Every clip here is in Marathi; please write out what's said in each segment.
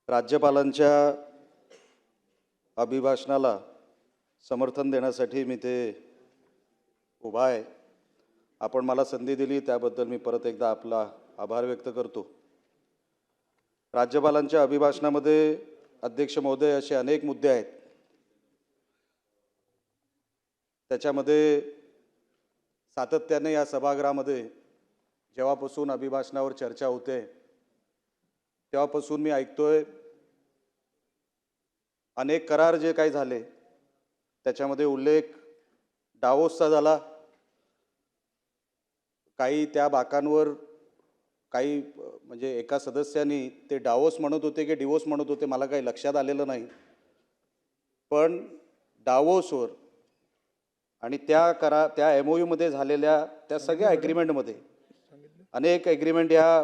राज्यपालांच्या अभिभाषणाला समर्थन देण्यासाठी मी ते उभा आहे। आपण मला संधी दिली त्याबद्दल मी परत एकदा आपला आभार व्यक्त करतो। राज्यपालांच्या अभिभाषणामध्ये अध्यक्ष महोदय असे अनेक मुद्दे आहेत। त्याच्यामध्ये सातत्याने या सभागृहामध्ये जेव्हापासून अभिभाषणावर चर्चा होते तेव्हापासून मी ऐकतोय अनेक करार जे काही झाले त्याच्यामध्ये उल्लेख डावोसचा झाला। काही त्या बाकांवर काही म्हणजे एका सदस्यांनी ते डावोस म्हणत होते की डिवोर्स म्हणत होते मला काही लक्षात आलेलं नाही, पण डावोसवर आणि त्या एमओयू मध्ये झालेल्या त्या सगळ्या ॲग्रीमेंटमध्ये अनेक ॲग्रीमेंट या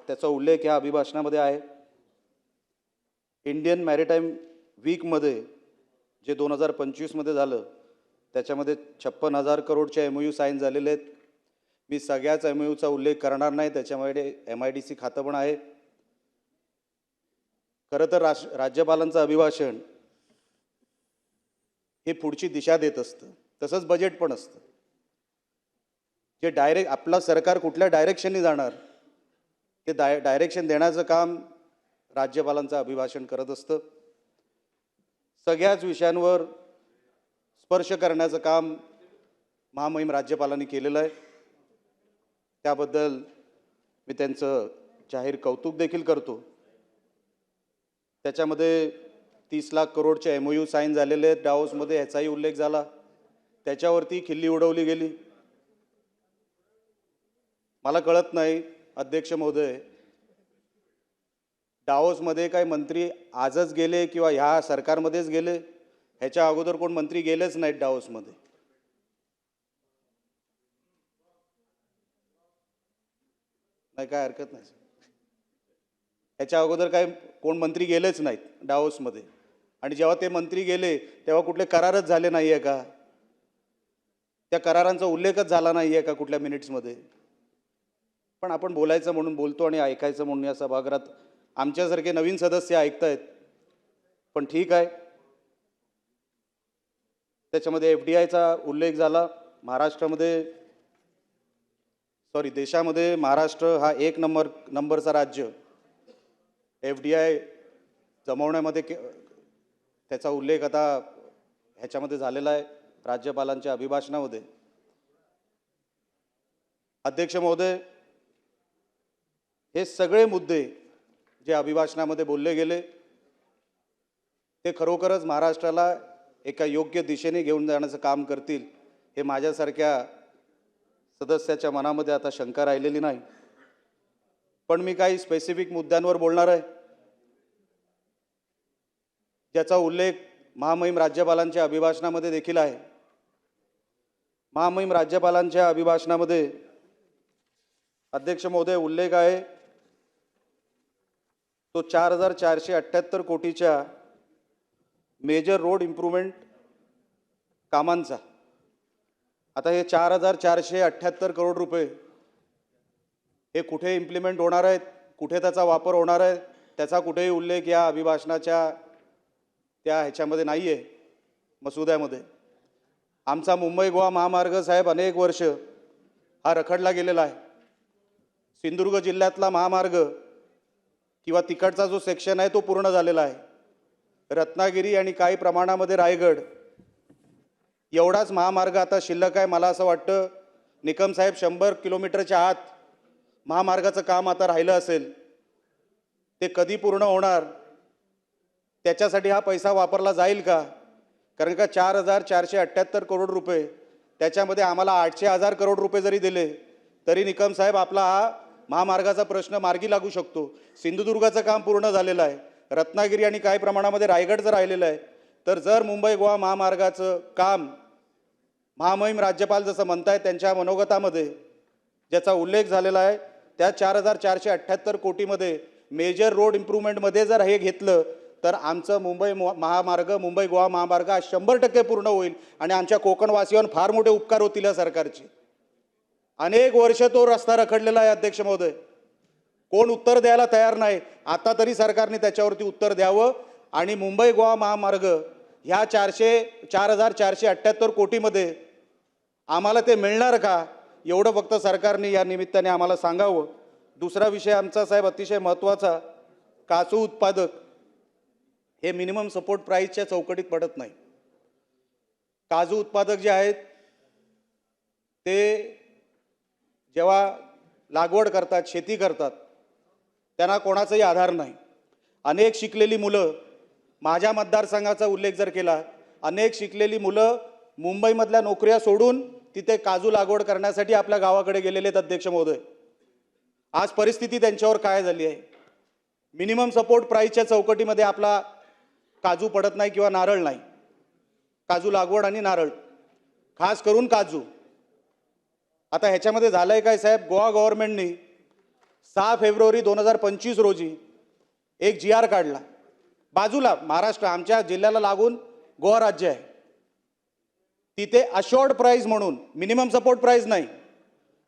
त्याचा उल्लेख या अभिभाषणामध्ये आहे। इंडियन मॅरिटाईम वीकमध्ये जे 2025 मध्ये झालं त्याच्यामध्ये 56,000 करोडचे एमओयू साईन झालेले आहेत। मी सगळ्याच एमओयूचा उल्लेख करणार नाही, त्याच्यामध्ये MIDC खातं पण आहे। खरं तर राज्यपालांचं अभिभाषण हे पुढची दिशा देत असतं, तसंच बजेट पण असतं। जे डायरेक्ट आपलं सरकार कुठल्या डायरेक्शनने जाणार ते डायरेक्शन देण्याचं काम राज्यपालांचं अभिभाषण करत असतं। सगळ्याच विषयांवर स्पर्श करण्याचं काम महामहिम राज्यपालांनी केलेलं आहे, त्याबद्दल मी त्यांचं जाहीर कौतुक देखील करतो। त्याच्यामध्ये 30 लाख करोडचे एमओयू साईन झालेले आहेत डावोसमध्ये, याचाही उल्लेख झाला। त्याच्यावरती खिल्ली उडवली गेली। मला कळत नाही अध्यक्ष महोदय, डावोसमध्ये काही मंत्री आजच गेले किंवा ह्या सरकारमध्येच गेले? ह्याच्या अगोदर कोण मंत्री गेलेच नाहीत डावोसमध्ये। नाही काय हरकत नाही, ह्याच्या अगोदर काय कोण मंत्री गेलेच नाहीत डावोसमध्ये। आणि जेव्हा ते मंत्री गेले तेव्हा कुठले करारच झाले नाही आहे का? त्या करारांचा उल्लेखच झाला नाही आहे का कुठल्या मिनिट्समध्ये? पण आपण बोलायचं म्हणून बोलतो आणि ऐकायचं म्हणून या सभागृहात आमच्यासारखे नवीन सदस्य ऐकतायत, पण ठीक आहे। त्याच्यामध्ये FDIचा उल्लेख झाला। देशामध्ये महाराष्ट्र हा 1 नंबरचा राज्य FDI जमवण्यामध्ये त्याचा उल्लेख आता ह्याच्यामध्ये झालेला आहे राज्यपालांच्या अभिभाषणामध्ये। अध्यक्ष महोदय, हे सगळे मुद्दे जे अभिभाषणामध्ये बोलले गेले ते खरोखरच महाराष्ट्राला एका योग्य दिशेने घेऊन जाण्याचं काम करतील हे माझ्यासारख्या सदस्याच्या मनामध्ये आता शंका राहिलेली नाही। पण मी काही स्पेसिफिक मुद्द्यांवर बोलणार आहे ज्याचा उल्लेख महामहिम राज्यपालांच्या अभिभाषणामध्ये देखील आहे। महामहिम राज्यपालांच्या अभिभाषणामध्ये अध्यक्ष महोदय उल्लेख आहे तो 4,478 कोटीच्या मेजर रोड इम्प्रूव्हमेंट कामांचा। आता हे 4,478 करोड रुपये हे कुठे इम्प्लिमेंट होणार आहेत, कुठे त्याचा वापर होणार आहे, त्याचा कुठेही उल्लेख या अभिभाषणाच्या त्या ह्याच्यामध्ये नाही आहे मसुद्यामध्ये। आमचा मुंबई गोवा महामार्ग साहेब अनेक वर्ष हा रखडला गेलेला आहे। सिंधुदुर्ग जिल्ह्यातला महामार्ग किंवा तिकडचा जो सेक्शन आहे तो पूर्ण झालेला आहे। रत्नागिरी आणि काही प्रमाणामध्ये रायगड एवढाच महामार्ग आता शिल्लक आहे। मला असं वाटतं निकम साहेब 100 किलोमीटरच्या आत महामार्गाचं काम आता राहिलं असेल, ते कधी पूर्ण होणार, त्याच्यासाठी हा पैसा वापरला जाईल का? कारण का 4,478 करोड रुपये त्याच्यामध्ये आम्हाला 800,000 करोड रुपये जरी दिले तरी निकम साहेब आपला हा महामार्गाचा प्रश्न मार्गी लागू शकतो। सिंधुदुर्गाचं काम पूर्ण झालेलं आहे, रत्नागिरी आणि काही प्रमाणामध्ये रायगडचं राहिलेलं आहे। तर जर मुंबई गोवा महामार्गाचं काम महामहिम राज्यपाल जसं म्हणतायत त्यांच्या मनोगतामध्ये ज्याचा उल्लेख झालेला आहे त्या 4,478 कोटीमध्ये मेजर रोड इम्प्रूव्हमेंटमध्ये जर हे घेतलं तर आमचं मुंबई गोवा महामार्ग 100% पूर्ण होईल आणि आमच्या कोकणवासियांवर फार मोठे उपकार होतील या सरकारचे। अनेक वर्ष तो रस्ता रखडलेला आहे अध्यक्ष महोदय, कोण उत्तर द्यायला तयार नाही। आता तरी सरकारने त्याच्यावरती उत्तर द्यावं आणि मुंबई गोवा महामार्ग ह्या 4,478 कोटीमध्ये आम्हाला ते मिळणार का, एवढं फक्त सरकारने या निमित्ताने आम्हाला सांगावं. दुसरा विषय आमचा साहेब अतिशय महत्त्वाचा, काजू उत्पादक हे मिनिमम सपोर्ट प्राईसच्या चौकटीत पडत नाही. काजू उत्पादक जे आहेत ते जेव्हा लागवड करतात, शेती करतात, त्यांना कोणाचाही आधार नाही. अनेक शिकलेली मुलं, माझ्या मतदारसंघाचा उल्लेख जर केला, अनेक शिकलेली मुलं मुंबईमधल्या नोकऱ्या सोडून तिथे काजू लागवड करण्यासाठी आपल्या गावाकडे गेलेले आहेत. अध्यक्ष महोदय, आज परिस्थिती त्यांच्यावर काय झाली आहे. मिनिमम सपोर्ट प्राईसच्या चौकटीमध्ये आपला काजू पडत नाही किंवा नारळ नाही. काजू लागवड आणि नारळ, खास करून काजू. आता ह्याच्यामध्ये झालं आहे काय साहेब, गोवा गव्हर्नमेंटने 6 फेब्रुवारी 2025 रोजी एक GR काढला. बाजूला महाराष्ट्र, आमच्या जिल्ह्याला लागून गोवा राज्य आहे, तिथे अशोर्ड प्राईज म्हणून, मिनिमम सपोर्ट प्राईज नाही,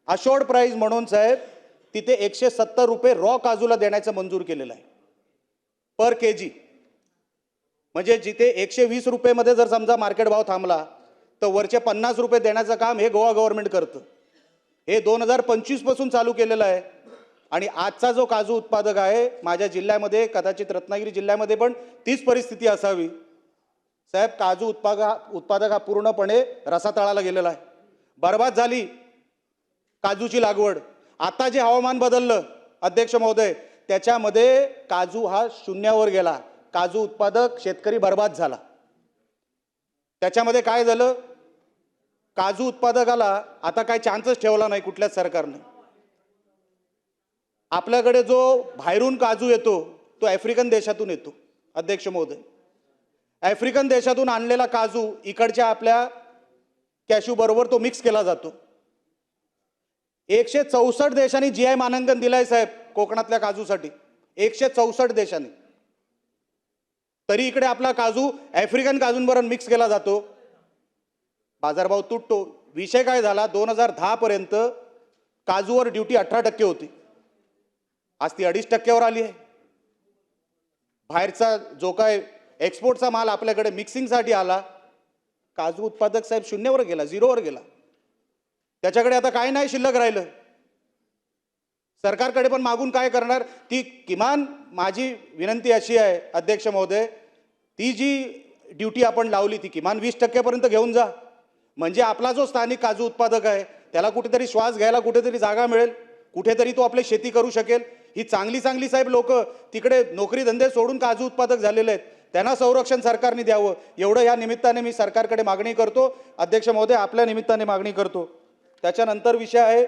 अशोर्ड प्राईज म्हणून साहेब तिथे 170 रुपये रॉ काजूला देण्याचं मंजूर केलेलं आहे पर केजी. म्हणजे जिथे 120 रुपयेमध्ये जर समजा मार्केट भाव थांबला तर वरचे 50 रुपये देण्याचं काम हे गोवा गव्हर्नमेंट करतं. हे 2025 पासून चालू केलेलं आहे. आणि आजचा जो काजू उत्पादक आहे माझ्या जिल्ह्यामध्ये, कदाचित रत्नागिरी जिल्ह्यामध्ये पण तीच परिस्थिती असावी साहेब. काजू उत्पादक हा पूर्णपणे रसातळाला गेलेला आहे, बर्बाद झाली काजूची लागवड. आता जे हवामान बदललं अध्यक्ष महोदय, त्याच्यामध्ये काजू हा शून्यावर गेला. काजू उत्पादक शेतकरी बर्बाद झाला. त्याच्यामध्ये काय झालं, काजू उत्पादकाला आता काय चान्सच ठेवला नाही कुठल्याच सरकारने. आपल्याकडे जो बाहेरून काजू येतो तो आफ्रिकन देशातून येतो अध्यक्ष महोदय. आफ्रिकन देशातून आणलेला काजू इकडच्या आपल्या कॅशू बरोबर तो मिक्स केला जातो. 164 देशांनी GI मानांकन दिलंय साहेब कोकणातल्या काजूसाठी, 164 देशांनी. तरी इकडे आपला काजू आफ्रिकन काजूंबरोबर मिक्स केला जातो, बाजारभाव तुटतो. विषय काय झाला, 2010 पर्यंत काजूवर ड्युटी 18% होती, आज ती 2.5%वर आली आहे. बाहेरचा जो काय एक्सपोर्टचा माल आपल्याकडे मिक्सिंगसाठी आला, काजू उत्पादक साहेब शून्यावर गेला, 0वर गेला. त्याच्याकडे आता काय नाही शिल्लक राहिलं. सरकारकडे पण मागून काय करणार. ती किमान माझी विनंती अशी आहे अध्यक्ष महोदय, ती जी ड्युटी आपण लावली ती किमान 20% पर्यंत घेऊन जा. म्हणजे आपला जो स्थानिक काजू उत्पादक आहे त्याला कुठेतरी श्वास घ्यायला कुठेतरी जागा मिळेल, कुठेतरी तो आपली शेती करू शकेल. ही चांगली चांगली साहेब लोक तिकडे नोकरी धंदे सोडून काजू उत्पादक झालेले आहेत, त्यांना संरक्षण सरकारने द्यावं. एवढं या निमित्ताने मी सरकारकडे मागणी करतो अध्यक्ष महोदय, आपल्या निमित्ताने मागणी करतो. त्याच्यानंतर विषय आहे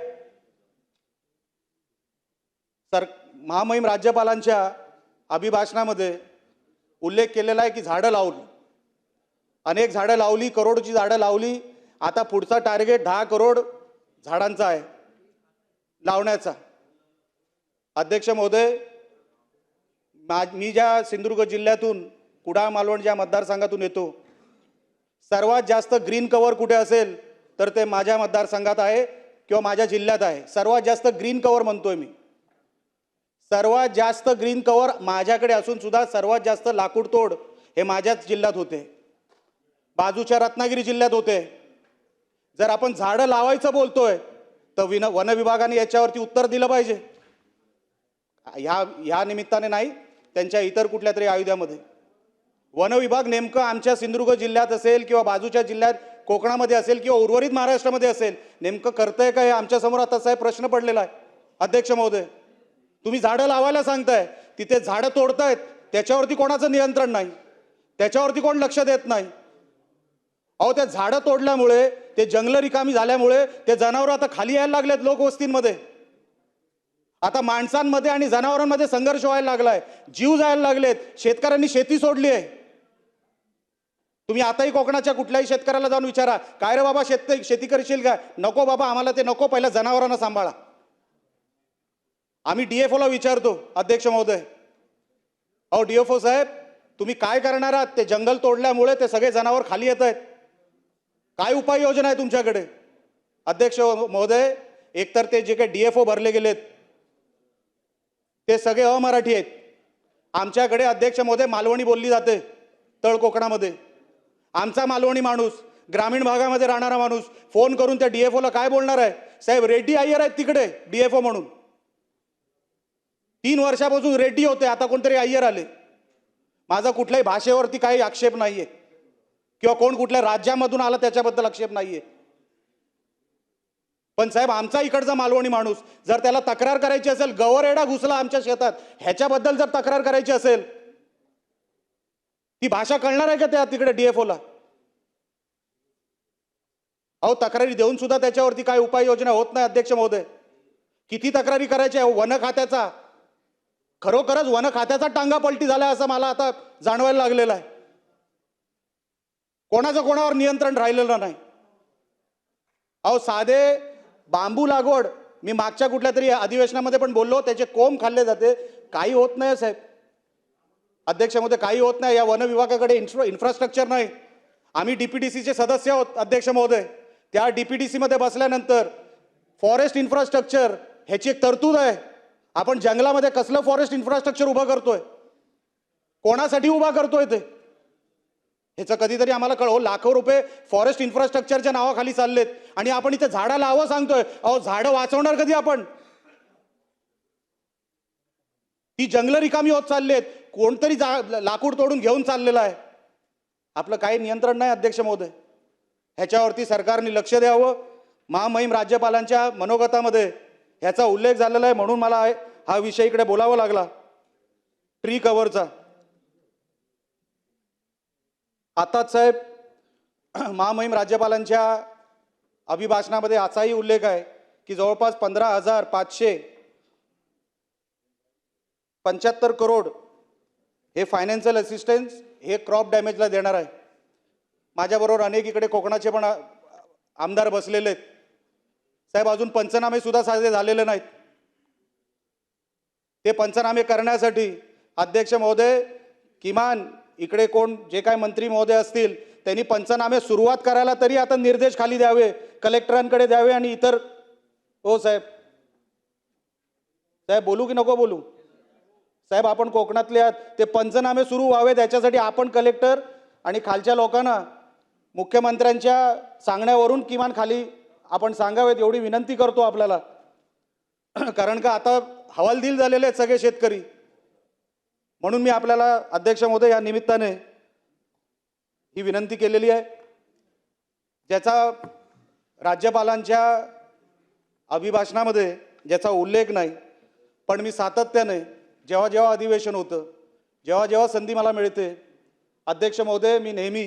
महामहिम राज्यपालांच्या अभिभाषणामध्ये उल्लेख केलेला आहे की झाडं लावली, अनेक झाडं लावली, करोडची झाडं लावली. आता पुढचा टार्गेट 10 करोड झाडांचा आहे लावण्याचा. अध्यक्ष महोदय, मी ज्या सिंधुदुर्ग जिल्ह्यातून कुडाळ मालवण ज्या मतदारसंघातून येतो, सर्वात जास्त ग्रीन कव्हर कुठे असेल तर ते माझ्या मतदारसंघात आहे किंवा माझ्या जिल्ह्यात आहे. सर्वात जास्त ग्रीन कव्हर म्हणतोय मी, सर्वात जास्त ग्रीन कव्हर माझ्याकडे असून सुद्धा सर्वात जास्त लाकूड तोड हे माझ्याच जिल्ह्यात होते, बाजूच्या रत्नागिरी जिल्ह्यात होते. जर आपण झाडं लावायचं बोलतोय तर वन विभागाने याच्यावरती उत्तर दिलं पाहिजे. ह्या निमित्ताने नाही, त्यांच्या इतर कुठल्या तरी आयुध्यामध्ये. वन विभाग नेमकं आमच्या सिंधुदुर्ग जिल्ह्यात असेल किंवा बाजूच्या जिल्ह्यात कोकणामध्ये असेल किंवा उर्वरित महाराष्ट्रामध्ये असेल, नेमकं करतंय का हे आमच्यासमोर आता साहेब प्रश्न पडलेला आहे. अध्यक्ष महोदय, तुम्ही झाडं लावायला सांगताय, तिथे झाडं तोडतायत, त्याच्यावरती कोणाचं नियंत्रण नाही, त्याच्यावरती कोण लक्ष देत नाही. अहो, त्या झाडं तोडल्यामुळे, ते जंगलं रिकामी झाल्यामुळे ते जनावरं आता खाली यायला लागलेत लोकवस्तींमध्ये. आता माणसांमध्ये आणि जनावरांमध्ये संघर्ष व्हायला लागलाय, जीव जायला लागलेत, शेतकऱ्यांनी शेती सोडली आहे. तुम्ही आताही कोकणाच्या कुठल्याही शेतकऱ्याला जाऊन विचारा, काय रे बाबा शेती करशील का? नको बाबा, आम्हाला ते नको, पहिल्या जनावरांना सांभाळा. आम्ही DFOला विचारतो अध्यक्ष महोदय, अहो DFO साहेब, तुम्ही काय करणार आहात? ते जंगल तोडल्यामुळे ते सगळे जनावर खाली येत आहेत, काय उपाययोजना आहे तुमच्याकडे? अध्यक्ष महोदय, एकतर ते जे काही DFO भरले गेलेत ते सगळे अमराठी आहेत, आमच्याकडे अध्यक्ष महोदय मालवणी बोलली जाते तळ कोकणामध्ये. आमचा मालवणी माणूस, ग्रामीण भागामध्ये राहणारा माणूस फोन करून त्या डीएफओला काय बोलणार आहे? साहेब रेड्डी अय्यर आहेत तिकडे डीएफओ म्हणून. 3 वर्षापासून रेड्डी होते, आता कोणतरी अय्यर आले. माझा कुठल्याही भाषेवरती काही आक्षेप नाहीये किंवा कोण कुठल्या राज्यामधून आला त्याच्याबद्दल आक्षेप नाहीये. पण साहेब आमचा इकडचा मालवणी माणूस जर त्याला तक्रार करायची असेल, गवरेडा घुसला आमच्या शेतात ह्याच्याबद्दल जर तक्रार करायची असेल, ती भाषा कळणार आहे का त्या तिकडे डीएफओला? अहो तक्रारी देऊन सुद्धा त्याच्यावरती काय उपाययोजना होत नाही अध्यक्ष महोदय. किती तक्रारी करायच्या? वन खात्याचा, खरोखरच वन खात्याचा टांगा पलटी झालाय असं मला आता जाणवायला लागलेलं आहे. कोणाचं कोणावर नियंत्रण राहिलेलं नाही. अहो साधे बांबू लागवड, मी मागच्या कुठल्या तरी अधिवेशनामध्ये पण बोललो, त्याचे कोंब खाल्ले जाते, काही होत नाही साहेब. अध्यक्ष महोदय काही होत नाही. या वन विभागाकडे इन्फ्रास्ट्रक्चर नाही. आम्ही डीपीडीसीचे सदस्य आहोत अध्यक्ष महोदय. त्या डीपीडीसी मध्ये बसल्यानंतर फॉरेस्ट इन्फ्रास्ट्रक्चर ह्याची एक तरतूद आहे. आपण जंगलामध्ये कसलं फॉरेस्ट इन्फ्रास्ट्रक्चर उभं करतोय, कोणासाठी उभा करतोय ते ह्याचं कधीतरी आम्हाला कळव. लाखो रुपये फॉरेस्ट इन्फ्रास्ट्रक्चरच्या नावाखाली चाललेत आणि आपण इथे झाडं लावं सांगतोय. अहो झाडं वाचवणार कधी आपण? ती जंगलं रिकामी होत चाललेत, कोणतरी लाकूड तोडून घेऊन चाललेलं आहे. आपलं काही नियंत्रण नाही अध्यक्ष महोदय. ह्याच्यावरती सरकारने लक्ष द्यावं. महामहिम राज्यपालांच्या मनोगतामध्ये ह्याचा उल्लेख झालेला आहे, म्हणून मला हा विषय इकडे बोलावा लागला. ट्री कव्हरचा आताच साहेब महामहिम राज्यपालांच्या अभिभाषणामध्ये असाही उल्लेख आहे की जवळपास 15,575 करोड हे फायनान्शियल असिस्टन्स हे क्रॉप डॅमेजला देणार आहे. माझ्याबरोबर अनेक इकडे कोकणाचे पण आमदार बसलेले आहेत साहेब. अजून पंचनामे सुद्धा साधे झालेले नाहीत. ते पंचनामे करण्यासाठी अध्यक्ष महोदय किमान इकडे कोण जे काय मंत्री महोदय असतील त्यांनी पंचनामे सुरुवात करायला तरी आता निर्देश खाली द्यावे, कलेक्टरांकडे द्यावे आणि इतर. हो साहेब, साहेब बोलू की नको बोलू? साहेब आपण कोकणातले आहात, ते पंचनामे सुरू व्हावे त्याच्यासाठी आपण कलेक्टर आणि खालच्या लोकांना मुख्यमंत्र्यांच्या सांगण्यावरून किमान खाली आपण सांगावेत एवढी विनंती करतो आपल्याला. कारण का आता हवालदिल झालेले आहेत सगळे शेतकरी. म्हणून मी आपल्याला अध्यक्ष महोदय या निमित्ताने ही विनंती केलेली आहे. ज्याचा राज्यपालांच्या अभिभाषणामध्ये ज्याचा उल्लेख नाही, पण मी सातत्याने जेव्हा जेव्हा अधिवेशन होतं, जेव्हा जेव्हा संधी मला मिळते अध्यक्ष महोदय, मी नेहमी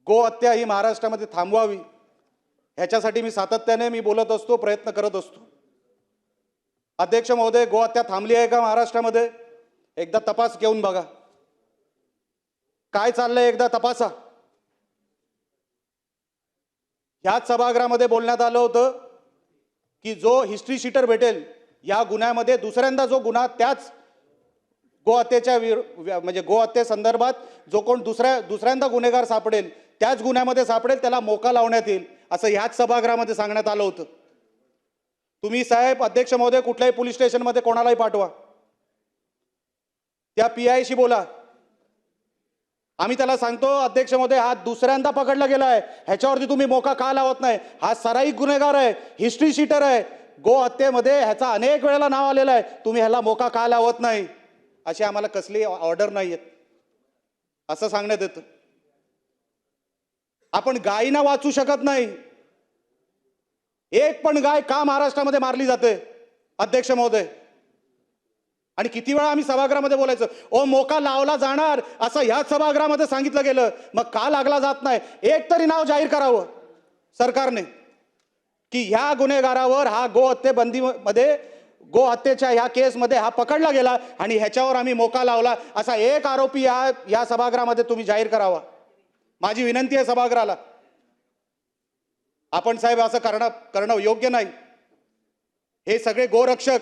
गो हत्या ही महाराष्ट्रामध्ये थांबवावी ह्याच्यासाठी मी सातत्याने मी बोलत असतो, प्रयत्न करत असतो. अध्यक्ष महोदय, गो हत्या थांबली आहे का महाराष्ट्रामध्ये? एकदा तपास घेऊन बघा काय चाललंय, एकदा तपासा. ह्याच सभागृहामध्ये बोलण्यात आलं होतं की जो हिस्ट्री शीटर भेटेल या गुन्ह्यामध्ये, दुसऱ्यांदा जो गुन्हा त्याच गोहत्येच्या म्हणजे गोहत्ये संदर्भात जो कोण दुसऱ्यांदा गुन्हेगार सापडेल त्याच गुन्ह्यामध्ये सापडेल त्याला मोका लावण्यात येईल असं ह्याच सभागृहामध्ये सांगण्यात आलं होतं. तुम्ही साहेब अध्यक्ष महोदय कुठल्याही पोलीस स्टेशनमध्ये कोणालाही पाठवा, त्या पीआयशी बोला. आम्ही त्याला सांगतो अध्यक्ष महोदय हा दुसऱ्यांदा पकडला गेलाय, ह्याच्यावरती तुम्ही मोका का लावत नाही? हा सराईक गुन्हेगार आहे, हिस्ट्री शीटर आहे, गो हत्येमध्ये ह्याचा अनेक वेळेला नाव आलेलं आहे, तुम्ही ह्याला मोका का लावत नाही? अशी आम्हाला कसली ऑर्डर नाही आहेत असं सांगण्यात येतं. आपण गायींना वाचू शकत नाही. एक पण गाय का महाराष्ट्रामध्ये मारली जाते अध्यक्ष महोदय? आणि किती वेळा आम्ही सभागृहामध्ये बोलायचं, ओ मोका लावला जाणार असं ह्याच सभागृहामध्ये सांगितलं गेलं, मग का लागला जात नाही? एक तरी नाव जाहीर करावं सरकारने की ह्या गुन्हेगारावर हा गोहत्ये बंदीमध्ये गोहत्येच्या ह्या केसमध्ये हा पकडला गेला आणि ह्याच्यावर आम्ही मोका लावला असा एक आरोपी या सभागृहामध्ये तुम्ही जाहीर करावा. माझी विनंती आहे सभागृहाला. आपण साहेब असं करणं योग्य नाही. हे सगळे गोरक्षक,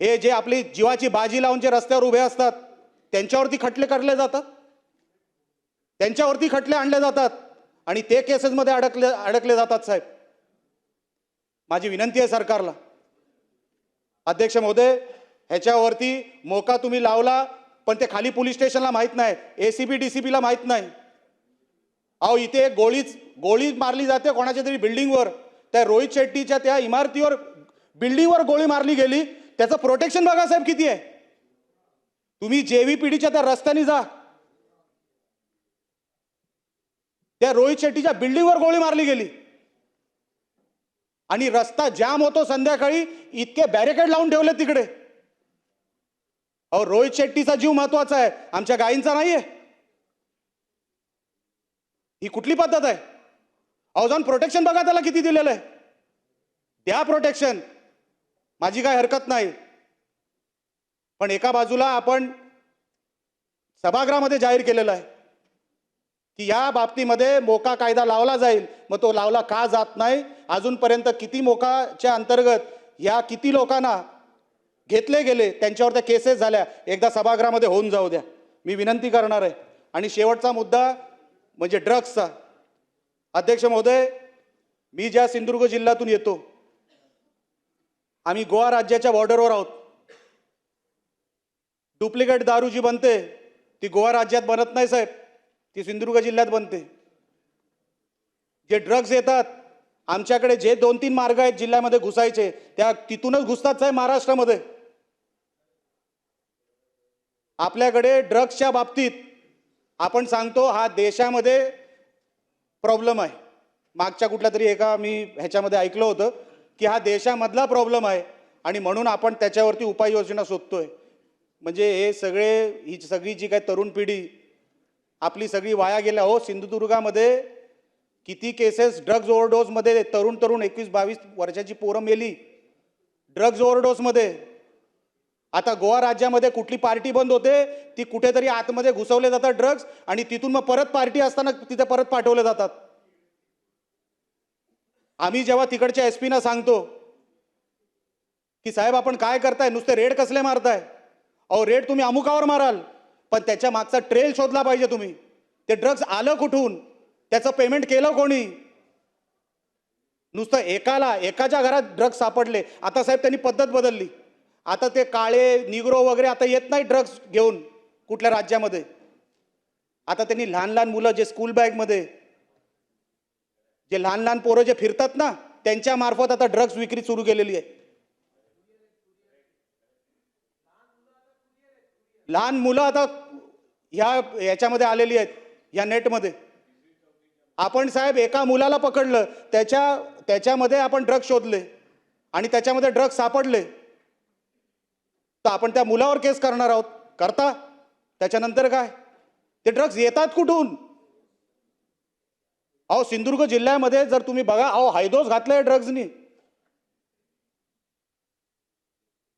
हे जे आपली जीवाची बाजी लावून जे रस्त्यावर उभे असतात त्यांच्यावरती खटले काढले जातात, त्यांच्यावरती खटले आणले जातात आणि ते केसेसमध्ये अडकले जातात. साहेब माझी विनंती आहे सरकारला. अध्यक्ष महोदय, ह्याच्यावरती मोका तुम्ही लावला, पण ते खाली पोलीस स्टेशनला माहीत नाही, ACP DCPला माहीत नाही. अहो इथे एक गोळी मारली जाते कोणाच्या तरी बिल्डिंगवर, त्या रोहित शेट्टीच्या त्या इमारतीवर बिल्डिंगवर गोळी मारली गेली, त्याचं प्रोटेक्शन बघा साहेब किती आहे. तुम्ही JVPDच्या त्या रस्त्याने जा, त्या रोहित शेट्टीच्या बिल्डिंगवर गोळी मारली गेली आणि रस्ता जाम होतो संध्याकाळी, इतके बॅरिकेड लावून ठेवले तिकडे. अहो रोहित शेट्टीचा जीव महत्वाचा आहे, आमच्या गायींचा नाहीये. ही कुठली पद्धत आहे? अहो जाऊन प्रोटेक्शन बघा त्याला किती दिलेलं आहे, द्या प्रोटेक्शन, माझी काय हरकत नाही. पण एका बाजूला आपण सभागृहामध्ये जाहीर केलेलं आहे की या बाबतीमध्ये मोका कायदा लावला जाईल. मग तो लावला का जात नाही? अजूनपर्यंत किती मोकाच्या अंतर्गत या किती लोकांना घेतले गेले, त्यांच्यावर त्या केसेस झाल्या, एकदा सभागृहामध्ये होऊन जाऊ द्या, मी विनंती करणार आहे. आणि शेवटचा मुद्दा म्हणजे ड्रग्सचा. अध्यक्ष महोदय, मी ज्या सिंधुदुर्ग जिल्ह्यातून येतो, आम्ही गोवा राज्याच्या बॉर्डरवर आहोत. डुप्लिकेट दारू जी बनते ती गोवा राज्यात बनत नाही साहेब, ती सिंधुदुर्ग जिल्ह्यात बनते. जे ड्रग्ज येतात आमच्याकडे, जे 2-3 मार्ग आहेत जिल्ह्यामध्ये घुसायचे, त्या तिथूनच घुसतात साहेब महाराष्ट्रामध्ये. आपल्याकडे ड्रग्सच्या बाबतीत आपण सांगतो हा देशामध्ये प्रॉब्लेम आहे. मागच्या कुठल्या तरी एका मी ह्याच्यामध्ये ऐकलं होतं की हा देशामधला प्रॉब्लेम आहे आणि म्हणून आपण त्याच्यावरती उपाययोजना शोधतोय. म्हणजे ही सगळी जी काय तरुण पिढी आपली सगळी वाया गेल्या. हो सिंधुदुर्गामध्ये किती केसेस ड्रग्ज ओव्हरडोसमध्ये, तरुण 21-22 वर्षाची पोरं मेली ड्रग्ज ओव्हरडोसमध्ये. आता गोवा राज्यामध्ये कुठली पार्टी बंद होते, ती कुठेतरी आतमध्ये घुसवले जातात ड्रग्ज आणि तिथून मग परत पार्टी असताना तिथे परत पाठवले जातात. आम्ही जेव्हा तिकडच्या SP ना सांगतो की साहेब आपण काय करताय, नुसते रेड कसले मारताय? अहो रेड तुम्ही अमुकावर माराल, पण त्याच्या मागचा ट्रेल शोधला पाहिजे तुम्ही. ते ड्रग्ज आलं कुठून, त्याचं पेमेंट केलं कोणी? नुसतं एकाच्या घरात ड्रग्ज सापडले. आता साहेब त्यांनी पद्धत बदलली, आता ते काळे निग्रो वगैरे आता येत नाही ड्रग्ज घेऊन कुठल्या राज्यामध्ये. आता त्यांनी लहान मुलं जे स्कूल बॅगमध्ये, जे लहान पोरं जे फिरतात ना, त्यांच्या मार्फत आता ड्रग्ज विक्री सुरू केलेली आहे. लहान मुलं आता याच्यामध्ये आलेली आहेत, या नेटमध्ये. आपण साहेब एका मुलाला पकडलं, त्याच्यामध्ये आपण ड्रग्ज शोधले आणि त्याच्यामध्ये ड्रग्ज सापडले, तर आपण त्या मुलावर केस करणार आहोत. करता त्याच्यानंतर काय? ते ड्रग्ज येतात कुठून? अहो सिंधुदुर्ग जिल्ह्यामध्ये जर तुम्ही बघा, अहो हायदोस घातलंय ड्रग्जनी.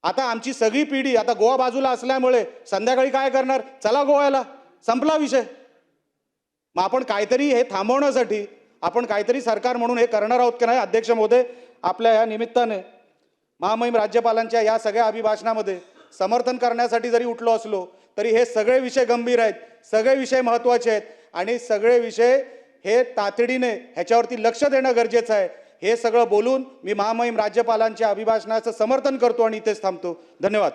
आता आमची सगळी पिढी आता गोवा बाजूला असल्यामुळे संध्याकाळी काय करणार? चला गोव्याला, संपला विषय. मग आपण काहीतरी हे थांबवण्यासाठी आपण काहीतरी सरकार म्हणून हे करणार आहोत की नाही? अध्यक्ष महोदय, आपल्या या निमित्ताने महामहिम राज्यपालांच्या या सगळ्या अभिभाषणामध्ये समर्थन करण्यासाठी जरी उठलो असलो तरी हे सगळे विषय गंभीर आहेत, सगळे विषय महत्त्वाचे आहेत आणि सगळे विषय हे तातडीने ह्याच्यावरती लक्ष देणं गरजेचं आहे. हे सगळं बोलून मी महामहिम राज्यपालांच्या अभिभाषणाचं समर्थन करतो आणि इथेच थांबतो. धन्यवाद.